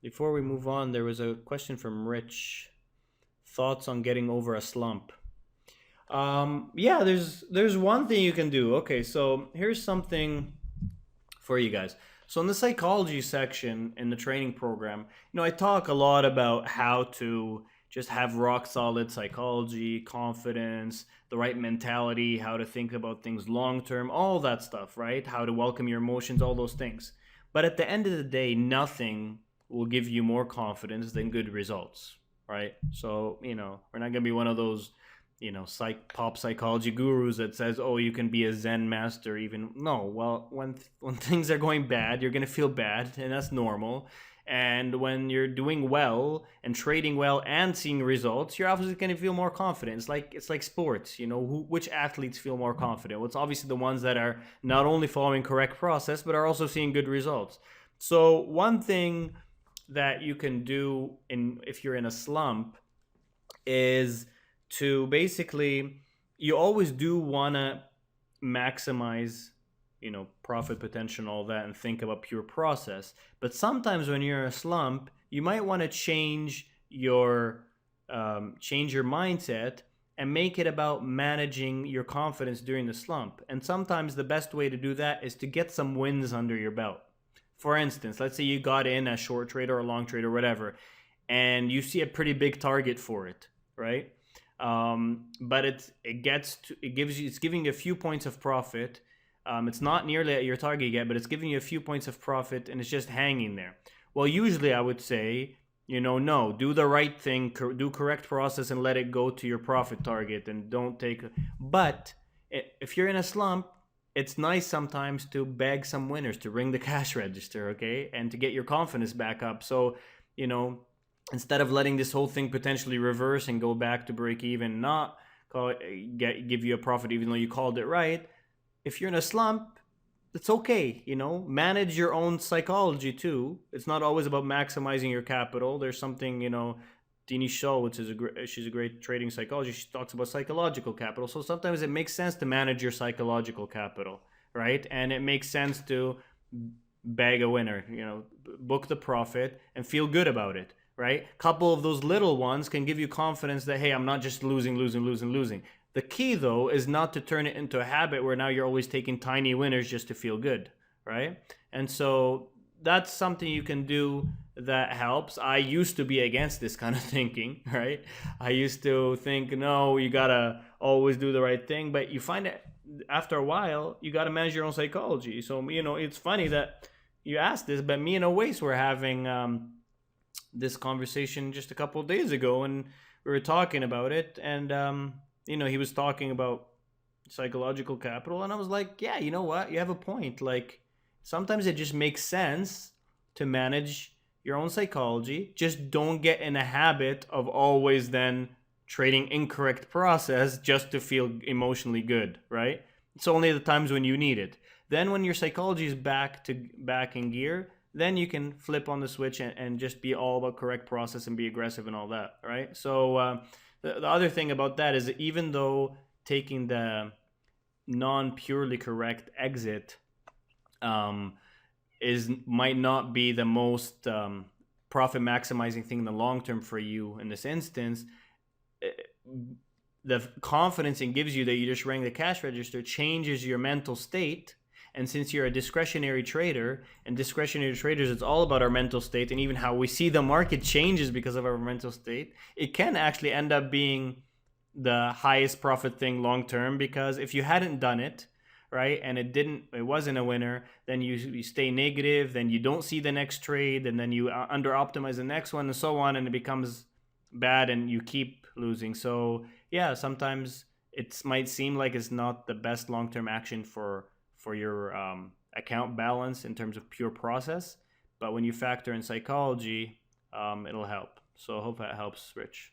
Before we move on, there was a question from Rich. Thoughts on getting over a slump? Yeah, there's one thing you can do. Okay, so here's something for you guys. So in the psychology section in the training program, I talk a lot about how to just have rock solid psychology, confidence, the right mentality, how to think about things long term, all that stuff, right? How to welcome your emotions, all those things. But at the end of the day, nothing will give you more confidence than good results, right? So, we're not going to be one of those pop psychology gurus that says, oh, you can be a zen master. Even no, well, when things are going bad, you're going to feel bad, and that's normal. And when you're doing well and trading well and seeing results, you're obviously going to feel more confident. It's like sports. Which athletes feel more confident? Well, it's obviously the ones that are not only following correct process but are also seeing good results. So one thing that you can do if you're in a slump is to basically, you always do want to maximize profit potential and all that, and think about pure process. But sometimes when you're in a slump, you might want to change your mindset and make it about managing your confidence during the slump. And sometimes the best way to do that is to get some wins under your belt. For instance, let's say you got in a short trade or a long trade or whatever, and you see a pretty big target for it, right? But it's giving you a few points of profit. It's not nearly at your target yet, but it's giving you a few points of profit, and it's just hanging there. Well, usually I would say, no, do the right thing, do correct process, and let it go to your profit target, and don't take. But if you're in a slump, it's nice sometimes to bag some winners to ring the cash register, okay, and to get your confidence back up. So, you know, instead of letting this whole thing potentially reverse and go back to break even, not give you a profit even though you called it right. If you're in a slump, it's okay. Manage your own psychology too. It's not always about maximizing your capital. There's something, Dini Shaw, which is she's a great trading psychologist. She talks about psychological capital. So sometimes it makes sense to manage your psychological capital, right? And it makes sense to bag a winner, book the profit and feel good about it, right? A couple of those little ones can give you confidence that, hey, I'm not just losing, losing, losing, losing. The key, though, is not to turn it into a habit where now you're always taking tiny winners just to feel good, right? And so that's something you can do that helps. I used to be against this kind of thinking, right? I used to think, no, you gotta always do the right thing, but you find that after a while, you gotta manage your own psychology. So, it's funny that you asked this, but me and Owace were having this conversation just a couple of days ago, and we were talking about it, and he was talking about psychological capital, and I was like, yeah, you know what, you have a point. Like, sometimes it just makes sense to manage your own psychology. Just don't get in a habit of always then trading incorrect process just to feel emotionally good, right? It's only the times when you need it. Then when your psychology is back in gear, then you can flip on the switch and just be all about correct process and be aggressive and all that, right? So the other thing about that is that even though taking the non-purely correct exit um, is might not be the most profit maximizing thing in the long term for you in this instance, eh, the confidence it gives you that you just rang the cash register changes your mental state. And since you're a discretionary trader, and discretionary traders, it's all about our mental state, and even how we see the market changes because of our mental state, it can actually end up being the highest profit thing long term. Because if you hadn't done it, right, and it wasn't a winner, then you stay negative, then you don't see the next trade, and then you under optimize the next one, and so on, and it becomes bad, and you keep losing. So yeah, sometimes it might seem like it's not the best long term action for your account balance in terms of pure process, but when you factor in psychology, it'll help. So I hope that helps, Rich.